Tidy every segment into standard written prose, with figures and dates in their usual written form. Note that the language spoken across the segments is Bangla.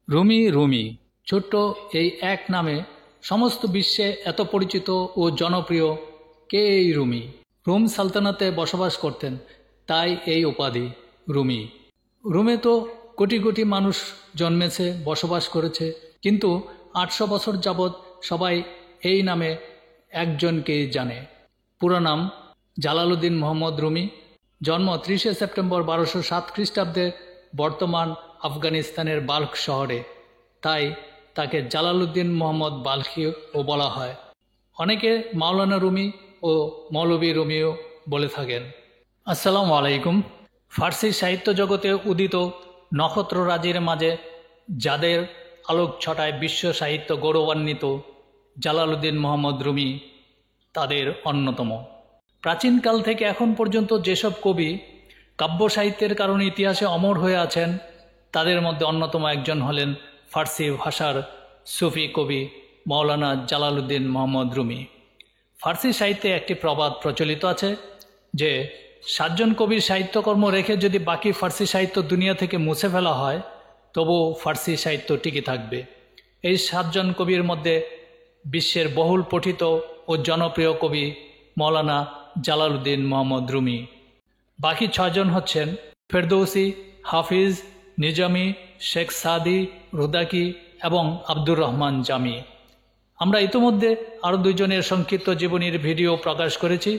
রুমি রুমি ছোট্ট এই এক নামে সমস্ত বিশ্বে এত পরিচিত ও জনপ্রিয় কে এই রুমি। রোম সালতানাতে বসবাস করতেন, তাই এই উপাধি রুমি। রোমে তো কোটি কোটি মানুষ জন্মেছে, বসবাস করেছে, কিন্তু ৮০০ বছর যাবৎ সবাই এই নামে একজনকেই জানে। পুরো নাম জালালউদ্দিন মোহাম্মদ রুমি। জন্ম ৩০শে সেপ্টেম্বর ১২০৭ খ্রিস্টাব্দে বর্তমান আফগানিস্তানের বাল্খ শহরে, তাই তাকে জালালউদ্দিন মোহাম্মদ বাল্খিও বলা হয়। অনেকে মাওলানা রুমি ও মৌলভী রুমিও বলে থাকেন। আসসালামু আলাইকুম। ফার্সি সাহিত্য জগতে উদিত নক্ষত্ররাজির মাঝে যাদের আলোক ছটায় বিশ্ব সাহিত্য গৌরবান্বিত, জালালউদ্দিন মোহাম্মদ রুমি তাদের অন্যতম। প্রাচীনকাল থেকে এখন পর্যন্ত যেসব কবি কাব্য সাহিত্যের কারণে ইতিহাসে অমর হয়ে আছেন, তাদের মধ্যে অন্যতম একজন হলেন ফার্সি ভাষার সুফি কবি মাওলানা জালালউদ্দিন মোহাম্মদ রুমি। ফার্সি সাহিত্যে একটি প্রবাদ প্রচলিত আছে যে ৭ জন কবির সাহিত্যকর্ম রেখে যদি বাকি ফার্সি সাহিত্য দুনিয়া থেকে মুছে ফেলা হয়, তবুও ফার্সি সাহিত্য টিকে থাকবে। এই ৭ জন কবির মধ্যে বিশ্বের বহুল পঠিত ও জনপ্রিয় কবি মাওলানা জালালউদ্দিন মোহাম্মদ রুমি। বাকি ৬ জন হচ্ছেন ফেরদৌসি, হাফিজ, নিজামি, শেখ সাদি, রুদাকি এবং আব্দুর রহমান জামি। আমরা ইতিমধ্যে আরও ২ জনের সংক্ষিপ্ত জীবনীর ভিডিও প্রকাশ করেছি।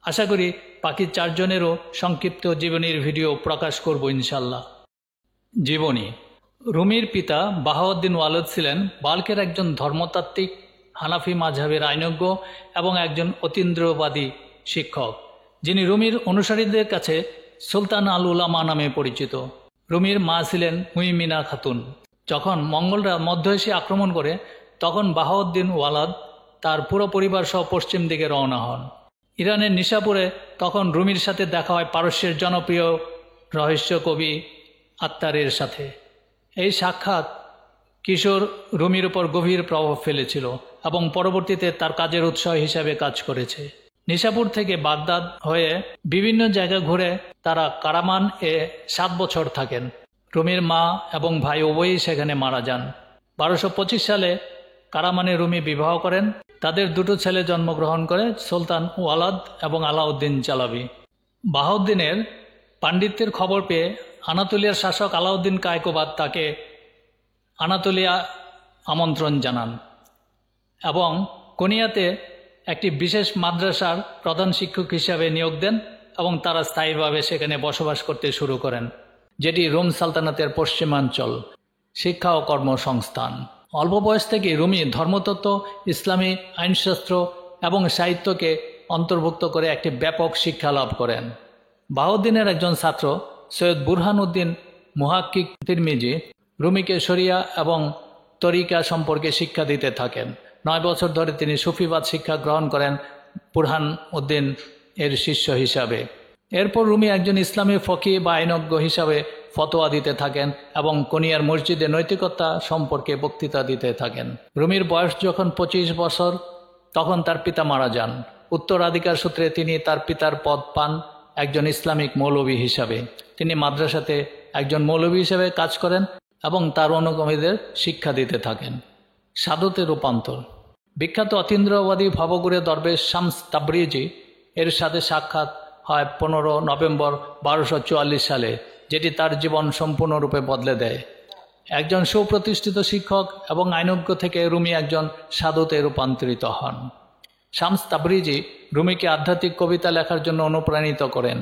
আশা করি বাকি ৪ জনেরও সংক্ষিপ্ত জীবনীর ভিডিও প্রকাশ করব ইনশাল্লাহ। জীবনী। রুমির পিতা বাহাউদ্দিন ওয়ালদ ছিলেন বাল্কের একজন ধর্মতাত্ত্বিক, হানাফি মাযহাবের আইনজ্ঞ এবং একজন অতীন্দ্রবাদী শিক্ষক, যিনি রুমির অনুসারীদের কাছে সুলতান আল উলামা নামে পরিচিত। রুমির মা ছিলেন মুইমিনা খাতুন। যখন মঙ্গলরা মধ্য এশিয়া আক্রমণ করে, তখন বাহাউদ্দিন ওয়ালাদ তার পুরো পরিবার সহ পশ্চিম দিকে রওনা হন। ইরানের নিশাপুরে তখন রুমির সাথে দেখা হয় পারস্যের জনপ্রিয় রহস্য কবি আত্তারের সাথে। এই সাক্ষাৎ কিশোর রুমির উপর গভীর প্রভাব ফেলেছিল এবং পরবর্তীতে তার কাজের উৎসাহ হিসাবে কাজ করেছে। নিশাপুর থেকে বাগদাদ হয়ে বিভিন্ন জায়গা ঘুরে তারা কারামান এ ৭ বছর থাকেন। রুমির মা এবং ভাই উভয়ই সেখানে মারা যান। ১২২৫ সালে কারামানে রুমি বিবাহ করেন। তাদের ২টো ছেলে জন্মগ্রহণ করে, সুলতান ওয়ালাদ এবং আলাউদ্দিন চালাবি। বাহাউদ্দিনের পাণ্ডিত্যের খবর পেয়ে আনাতোলিয়ার শাসক আলাউদ্দিন কায়কোবাদ তাকে আনাতোলিয়া আমন্ত্রণ জানান এবং কোনিয়াতে একটি বিশেষ মাদ্রাসার প্রধান শিক্ষক হিসাবে নিয়োগ দেন এবং তারা স্থায়ীভাবে সেখানে বসবাস করতে শুরু করেন, যেটি রোম সালতানাতের পশ্চিমাঞ্চল শিক্ষা ও কর্মসংস্থান। অল্প বয়স থেকে রুমি ধর্মতত্ত্ব, ইসলামী আইনশাস্ত্র এবং সাহিত্যকে অন্তর্ভুক্ত করে একটি ব্যাপক শিক্ষা লাভ করেন। বাহাউদ্দিনের একজন ছাত্র সৈয়দ বুরহানুদ্দিন মুহাক্কিক তিরমিজি রুমিকে শরিয়া এবং তরিকা সম্পর্কে শিক্ষা দিতে থাকেন। ৯ বছর ধরে তিনি সুফিবাদ শিক্ষা গ্রহণ করেন বুরহান উদ্দিন এর শিষ্য হিসাবে। এরপর রুমি একজন ইসলামী ফকি বা আইনজ্ঞ হিসাবে ফতোয়া দিতে থাকেন এবং কোনিয়ার মসজিদে নৈতিকতা সম্পর্কে বক্তৃতা দিতে থাকেন। রুমির বয়স যখন ২৫ বছর, তখন তার পিতা মারা যান। উত্তরাধিকার সূত্রে তিনি তার পিতার পদ পান একজন ইসলামিক মৌলভী হিসাবে। তিনি মাদ্রাসাতে একজন মৌলভী হিসেবে কাজ করেন এবং তার অনুগামীদের শিক্ষা দিতে থাকেন। সাধুতে রূপান্তর। বিখ্যাত অতীন্দ্রবাদী ভবঘুরে দরবেশ শামস তাবরিজি এর সাথে সাক্ষাৎ হয় ১৫ নভেম্বর ১২৪৪ সালে, যেটি তার জীবন সম্পূর্ণরূপে বদলে দেয়। একজন সুপ্রতিষ্ঠিত শিক্ষক এবং আইনজ্ঞ থেকে রুমি একজন সাধুতে রূপান্তরিত হন। শামস তাবরিজি রুমিকে আধ্যাত্মিক কবিতা লেখার জন্য অনুপ্রাণিত করেন।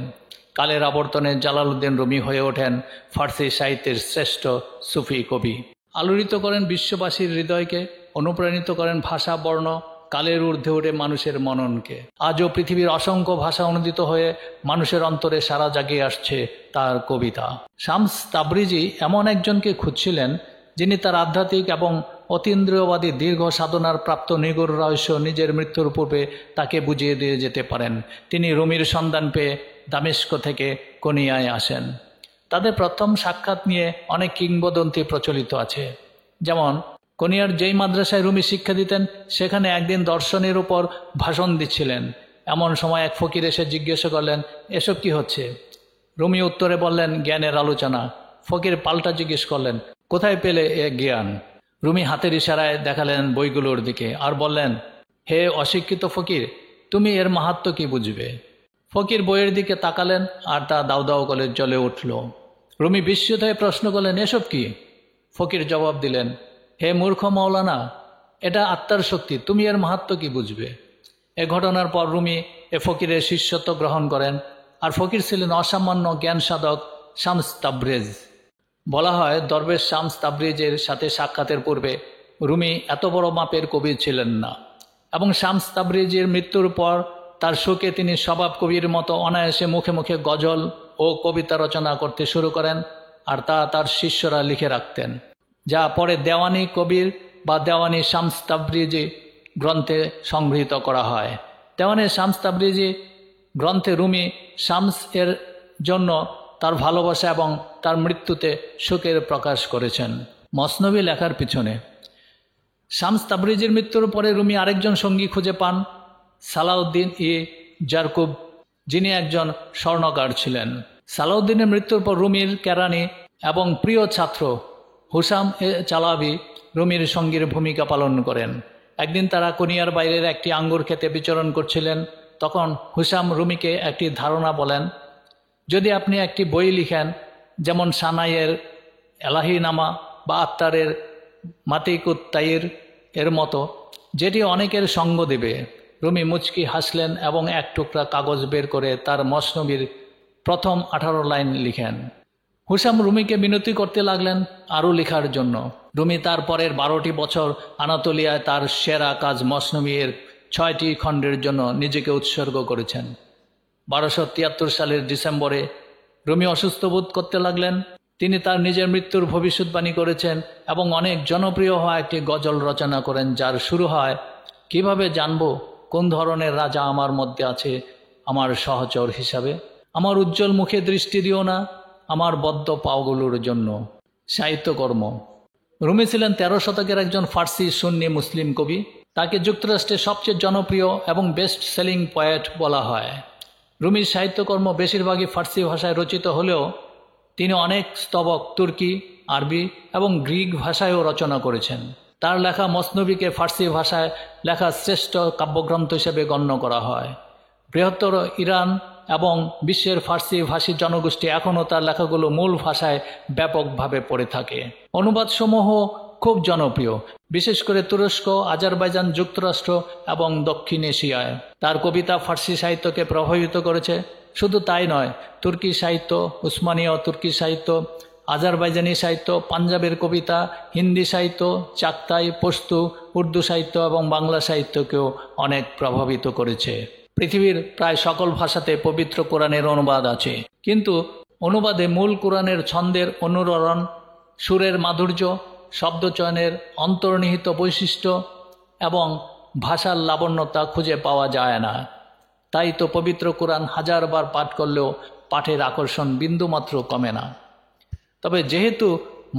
কালের আবর্তনে জালালউদ্দিন রুমি হয়ে ওঠেন ফার্সি সাহিত্যের শ্রেষ্ঠ সুফি কবি। আলোড়িত করেন বিশ্ববাসীর হৃদয়কে, অনুপ্রাণিত করেন ভাষা বর্ণ কালের ঊর্ধ্বে উঠে মানুষের মননকে। আজও পৃথিবীর অসংখ্য ভাষা অনুদিত হয়ে মানুষের অন্তরে সারা জাগিয়ে আসছে তার কবিতা। শামস তাবরিজি এমন একজনকে খুঁজছিলেন, যিনি তার আধ্যাত্মিক এবং অতীন্দ্রিয়বাদী দীর্ঘ সাধনার প্রাপ্ত নিগূঢ় রহস্য নিজের মৃত্যুর পূর্বে তাকে বুঝিয়ে দিয়ে যেতে পারেন। তিনি রুমির সন্ধান পেয়ে দামেস্ক থেকে কোনিয়ায় আসেন। তাদের প্রথম সাক্ষাৎ নিয়ে অনেক কিংবদন্তি প্রচলিত আছে। যেমন কোনিয়ার যেই মাদ্রাসায় রুমি শিক্ষা দিতেন, সেখানে একদিন দর্শনের উপর ভাষণ দিচ্ছিলেন। এমন সময় এক ফকির এসে জিজ্ঞাসা করলেন, এসব কি হচ্ছে? রুমি উত্তরে বললেন, জ্ঞানের আলোচনা। ফকির পাল্টা জিজ্ঞেস করলেন, কোথায় পেলে এ জ্ঞান? রুমি হাতের ইশারায় দেখালেন বইগুলোর দিকে আর বললেন, হে অশিক্ষিত ফকির, তুমি এর মাহাত্ম্য কি বুঝবে? ফকির বইয়ের দিকে তাকালেন আর তা দাউ দাউ করে জ্বলে উঠল। রুমি বিস্মিত হয়ে প্রশ্ন করলেন, এসব কি? ফকির জবাব দিলেন, হে মূর্খ মাওলানা, এটা আত্মার শক্তি, তুমি এর মাহাত্ম্য কি বুঝবে? এ ঘটনার পর রুমি এ ফকিরের শিষ্যত্ব গ্রহণ করেন। আর ফকির ছিলেন অসামান্য জ্ঞান সাধক শামস তাবরেজ। বলা হয় দরবেশ শামস তাবরেজের সাথে সাক্ষাতের পূর্বে রুমি এত বড় মাপের কবি ছিলেন না, এবং শামস তাবরেজের মৃত্যুর পর তার শোকে তিনি স্বভাব কবির মতো অনায়াসে মুখে মুখে গজল ও কবিতা রচনা করতে শুরু করেন, আর তা তার শিষ্যরা লিখে রাখতেন, যা পরে দেওয়ানি কবির বা দেওয়ানি শামস তাবরেজি গ্রন্থে সংগৃহীত করা হয়। দেওয়ানি শামস তাবরেজি গ্রন্থে রুমি শামস এর জন্য তার ভালোবাসা এবং তার মৃত্যুতে শোকের প্রকাশ করেছেন। মসনবী লেখার পিছনে শামস তাবরেজির মৃত্যুর পরে রুমি আরেকজন সঙ্গী খুঁজে পান, সালাউদ্দিন ই জারকুব, যিনি একজন স্বর্ণকার ছিলেন। সালাউদ্দিনের মৃত্যুর পর রুমির কেরানি এবং প্রিয় ছাত্র হুসাম এ চালাবি রুমির সঙ্গীর ভূমিকা পালন করেন। একদিন তারা কোনিয়ার বাইরের একটি আঙ্গুর খেতে বিচরণ করছিলেন। তখন হুসাম রুমিকে একটি ধারণা বলেন, যদি আপনি একটি বই লিখেন, যেমন সানাইয়ের এলাহিনামা বা আত্মারের মাতিকুত্তাইর এর মতো, যেটি অনেকের সঙ্গ দেবে। রুমি মুচকি হাসলেন এবং এক টুকরা কাগজ বের করে তার মসনবীর প্রথম 18 লাইন লিখেন। হুসাম রুমিকে বিনতি করতে লাগলেন আরও লেখার জন্য। রুমি তার পরের 12টি বছর আনাতোলিয়ায় তার সেরা কাজ মসনবীর 6টি খণ্ডের জন্য নিজেকে উৎসর্গ করেছেন। 1273 সালের ডিসেম্বরে রুমি অসুস্থ বোধ করতে লাগলেন। তিনি তার নিজের মৃত্যুর ভবিষ্যৎবাণী করেছেন এবং অনেক জনপ্রিয় হওয়া একটি গজল রচনা করেন, যার শুরু হয়, কিভাবে জানবো কোন ধরনের রাজা আমার মধ্যে আছে আমার সহচর হিসাবে? আমার উজ্জ্বল মুখে দৃষ্টি দিও না আমার বদ্ধ পাওগুলোর জন্য। সাহিত্যকর্ম। রুমি ছিলেন 13 শতকের একজন ফার্সি সুন্নি মুসলিম কবি। তাকে যুক্তরাষ্ট্রের সবচেয়ে জনপ্রিয় এবং বেস্ট সেলিং পোয়েট বলা হয়। রুমির সাহিত্যকর্ম বেশিরভাগই ফার্সি ভাষায় রচিত হলেও তিনি অনেক স্তবক তুর্কি, আরবি এবং গ্রিক ভাষায়ও রচনা করেছেন। তার লেখা মসনবীকে ফার্সি ভাষায় লেখা শ্রেষ্ঠ কাব্যগ্রন্থ হিসেবে গণ্য করা হয়। বৃহত্তর ইরান এবং বিশ্বের ফার্সি ভাষী জনগোষ্ঠী এখনও তার লেখাগুলো মূল ভাষায় ব্যাপকভাবে পড়ে থাকে। অনুবাদসমূহ খুব জনপ্রিয়, বিশেষ করে তুরস্ক, আজারবাইজান, যুক্তরাষ্ট্র এবং দক্ষিণ এশিয়ায়। তার কবিতা ফার্সি সাহিত্যকে প্রভাবিত করেছে। শুধু তাই নয়, তুর্কি সাহিত্য, উসমানীয় তুর্কি সাহিত্য, আজারবাইজানি সাহিত্য, পাঞ্জাবের কবিতা, হিন্দি সাহিত্য, চাকতাই, পশতু, উর্দু সাহিত্য এবং বাংলা সাহিত্যকেও অনেক প্রভাবিত করেছে। পৃথিবীর প্রায় সকল ভাষাতে পবিত্র কোরআনের অনুবাদ আছে, কিন্তু অনুবাদে মূল কোরআনের ছন্দের অনুরণন, সুরের মাধুর্য, শব্দচয়নের অন্তর্নিহিত বৈশিষ্ট্য এবং ভাষার লাবণ্যতা খুঁজে পাওয়া যায় না। তাই তো পবিত্র কোরআন হাজারবার পাঠ করলেও পাঠের আকর্ষণ বিন্দুমাত্র কমে না। তবে যেহেতু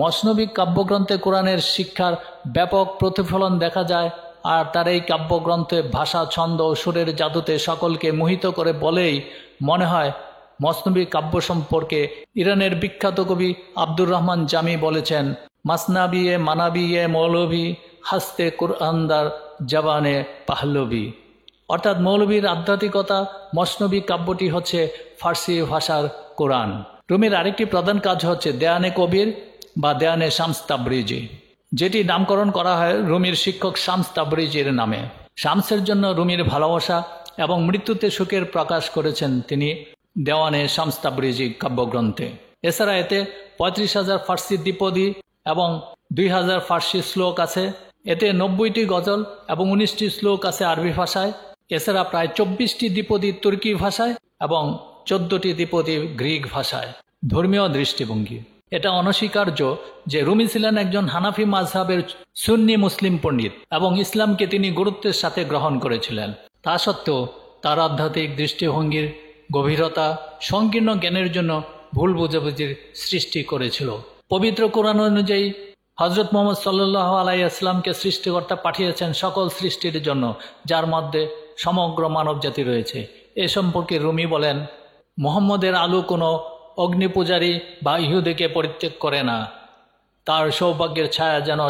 মসনবী কাব্যগ্রন্থে কোরআনের শিক্ষার ব্যাপক প্রতিফলন দেখা যায়, আর তার এই কাব্যগ্রন্থে ভাষা, ছন্দ ও সুরের জাদুতে সকলকে মোহিত করে বলেই মনে হয় মসনবী কাব্য সম্পর্কে ইরানের বিখ্যাত কবি আব্দুর রহমান জামি বলেছেন, মাসনাবিয়ে মানাবিয়ে মৌলভী হাস্তে কুরআনদার জবানে পাহলবি। অর্থাৎ মৌলভীর আধ্যাত্মিকতা মসনবী কাব্যটি হচ্ছে ফার্সি ভাষার কোরআন। রুমির আরেকটি প্রধান কাজ হচ্ছে দেয়ানে কবির বা দেয়ানে শামস তাবরিজি, যেটি নামকরণ করা হয় রুমির শিক্ষক শামস তাবরিজির নামে। শামসের জন্য রুমির ভালোবাসা এবং মৃত্যুতে শোকের প্রকাশ করেছেন তিনি দেওয়ানে শামস তাবরিজি কাব্যগ্রন্থে। এছাড়া এতে 35,000 ফার্সি দ্বিপদী এবং 2,000 ফার্সি শ্লোক আছে। এতে 90টি গজল এবং 19টি শ্লোক আছে আরবি ভাষায়। এছাড়া প্রায় 24টি দ্বিপদী তুর্কি ভাষায় এবং 14টি দ্বিপদী গ্রিক ভাষায়। ধর্মীয় দৃষ্টিভঙ্গি। এটা অনস্বীকার্য যে রুমি ছিলেন একজন হানাফি মাযহাবের সুন্নি মুসলিম পণ্ডিত এবং ইসলামকে তিনি গুরুত্বের সাথে গ্রহণ করেছিলেন। তা সত্ত্বেও তার আধ্যাত্মিক দৃষ্টিভঙ্গির গভীরতা সংকীর্ণ জ্ঞানের জন্য ভুল বোঝাবুঝির সৃষ্টি করেছিল। পবিত্র কোরআন অনুযায়ী হজরত মুহাম্মদ সাল্লাল্লাহু আলাইহি ওয়াসাল্লামকে সৃষ্টিকর্তা পাঠিয়েছেন সকল সৃষ্টির জন্য, যার মধ্যে সমগ্র মানবজাতি রয়েছে। এ সম্পর্কে রুমি বলেন, মুহাম্মদের আলো কোনো অগ্নিপূজারী বা ইহুদিকে পরিত্যাগ করে না। তার সৌভাগ্যের ছায়া যেন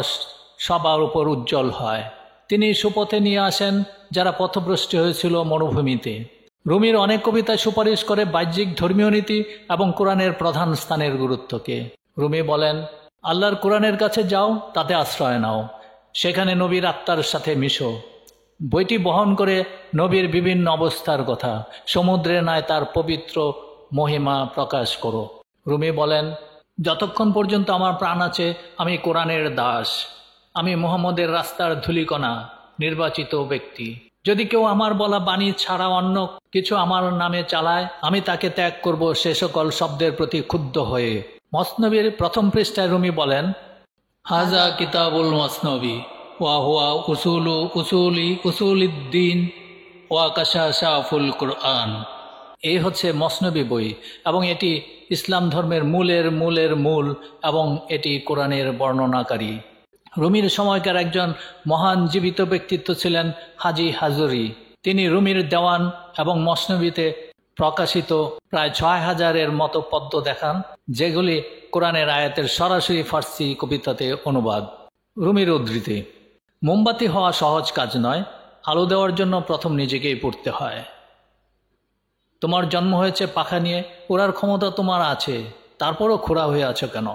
সবার উপর উজ্জ্বল হয়। তিনি সুপথে নিয়ে আসেন যারা পথভ্রষ্ট হয়েছিল মরুভূমিতে। রুমির অনেক কবিতায় সুপারিশ করে বাহ্যিক ধর্মীয় নীতি এবং কোরআনের প্রধান স্থানের গুরুত্বকে। রুমি বলেন, আল্লাহর কোরআনের কাছে যাও, তাতে আশ্রয় নাও, সেখানে নবীর আত্মার সাথে মিশো। বইটি বহন করে নবীর বিভিন্ন অবস্থার কথা, সমুদ্রের ন্যায় তার পবিত্র মহিমা প্রকাশ করো। রুমি বলেন, যতক্ষণ পর্যন্ত আমার প্রাণ আছে আমি কোরআনের দাস, আমি মুহাম্মদের রাস্তার ধূলিকণা, নির্বাচিত ব্যক্তি। যদি কেউ আমার বলা বাণী ছাড়া অন্য কিছু আমার নামে চালায়, আমি তাকে ত্যাগ করব সে সকল শব্দের প্রতি ক্ষুব্ধ হয়ে। মসনবীর প্রথম পৃষ্ঠায় রুমি বলেন, হাজা কিতাবুল মসনবী ওয়া হুয়া উসুলিদ্দিন ওয়া কাশাশাফুল কুরআন। এই হচ্ছে মসনবী বই এবং এটি ইসলাম ধর্মের মূলের মূল এবং এটি কোরআনের বর্ণনাকারী। রুমির সময়কার একজন মহান জীবিত ব্যক্তিত্ব ছিলেন হাজি হাজুরি। তিনি রুমির দেওয়ান এবং মসনবীতে প্রকাশিত প্রায় ৬,০০০-এর মতো পদ্য দেখান, যেগুলি কোরআনের আয়াতের সরাসরি ফার্সি কবিতাতে অনুবাদ। রুমির উদ্ধৃতি, মোমবাতি হওয়া সহজ কাজ নয়, আলো দেওয়ার জন্য প্রথম নিজেকেই পড়তে হয়। তোমার জন্ম হয়েছে পাখা নিয়ে, ওড়ার ক্ষমতা তোমার আছে, তারপরও খোঁড়া হয়ে আছো কেন?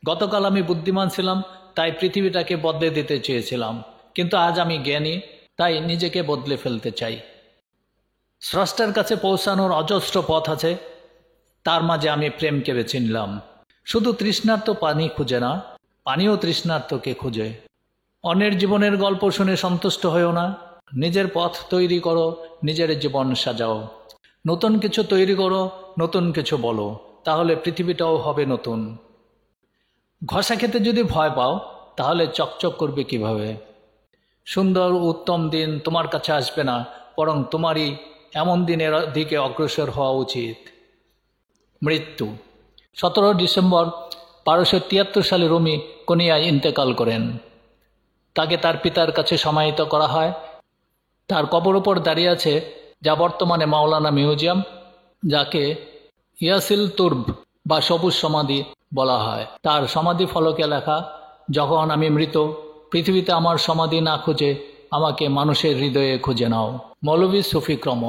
গতকাল আমি বুদ্ধিমান ছিলাম, তাই পৃথিবীটাকে বদলে দিতে চেয়েছিলাম, কিন্তু আজ আমি জ্ঞানী, তাই নিজেকে বদলে ফেলতে চাই। স্রষ্টার কাছে পৌঁছানোর অজস্র পথ আছে, তার মাঝে আমি প্রেমকে বেছে নিলাম। শুধু তৃষ্ণার্ত পানি খুঁজে না, পানিও তৃষ্ণার্তকে খুঁজে। অন্যের জীবনের গল্প শুনে সন্তুষ্ট হয়েও না, নিজের পথ তৈরি করো, নিজের জীবন সাজাও। নতুন কিছু তৈরি করো, নতুন কিছু বলো, তাহলে পৃথিবীটাও হবে নতুন। ঘষা খেতে যদি ভয় পাও, তাহলে চকচক করবে কিভাবে? সুন্দর উত্তম দিন তোমার কাছে আসবে না, বরং তোমারই এমন দিনের দিকে অগ্রসর হওয়া উচিত। মৃত্যু 17 ডিসেম্বর 1273 সালে রুমি কোনিয়ায় ইন্তেকাল করেন। তাকে তার পিতার কাছে সমাহিত করা হয়। তার কবর উপর দাঁড়িয়ে আছে যা বর্তমানে মাওলানা মিউজিয়াম, যাকে ইয়াসিল তুর্ব বা সবুজ সমাধি বলা হয়। তার সমাধি ফলকে লেখা, যখন আমি মৃত, পৃথিবীতে আমার সমাধি না খুঁজে আমাকে মানুষের হৃদয়ে খুঁজে নাও। মৌলভী সুফি ক্রম।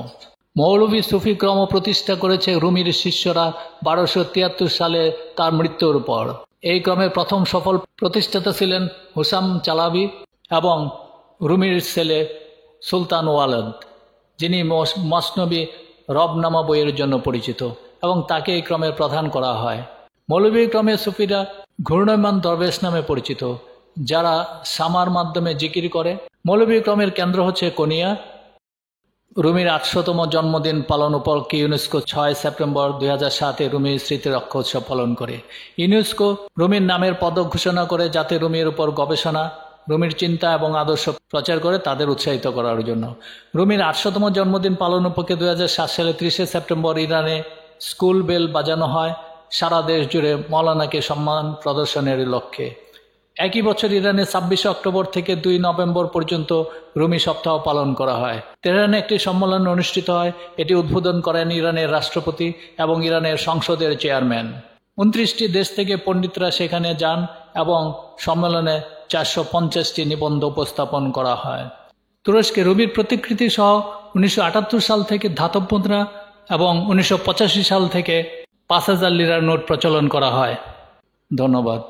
মৌলভী সুফি ক্রম প্রতিষ্ঠা করেছে রুমির শিষ্যরা 1273 সালে তার মৃত্যুর পর। এই ক্রমের প্রথম সফল প্রতিষ্ঠাতা ছিলেন হুসাম চালাবি এবং রুমির ছেলে সুলতান ওয়ালদ, যিনি মসনবী রবনামা বইয়ের জন্য পরিচিত, এবং তাকে এই ক্রমের প্রধান করা হয়। মৌলভী ক্রমে সুফিরা ঘূর্ণয়মান দরবেশ নামে পরিচিত, যারা সামার মাধ্যমে জিকির করে। মৌলভী ক্রমের কেন্দ্র হচ্ছে কোনিয়া। রুমির 800তম জন্মদিন পালন উপলক্ষে ইউনেস্কো 6 সেপ্টেম্বর 2007-এ রুমির স্মৃতি রক্ষা উৎসব পালন করে। ইউনেস্কো রুমির নামের পদক ঘোষণা করে, যাতে রুমির উপর গবেষণা, রুমির চিন্তা এবং আদর্শ প্রচার করে তাদের উৎসাহিত করার জন্য। রুমির 800তম জন্মদিন পালন উপলক্ষে 2007 সালে 30 সেপ্টেম্বর ইরানে স্কুল বেল বাজানো হয়, সারা দেশ জুড়ে মৌলানাকে সম্মান প্রদর্শনের লক্ষ্যে। একই বছর ইরানে 26 অক্টোবর থেকে 2 নভেম্বর পর্যন্ত রুমি সপ্তাহ পালন করা হয়। তেহরানে একটি সম্মেলন অনুষ্ঠিত হয়। এটি উদ্বোধন করেন ইরানের রাষ্ট্রপতি এবং ইরানের সংসদের চেয়ারম্যান। 29টি দেশ থেকে পণ্ডিতরা সেখানে যান এবং সম্মেলনে 450টি নিবন্ধ উপস্থাপন করা হয়। তুরস্কে রুমির প্রতিকৃতি সহ 1978 সাল থেকে ধাতব মুদ্রা এবং 1985 সাল থেকে 5000 লিরার নোট প্রচলন করা হয়। ধন্যবাদ।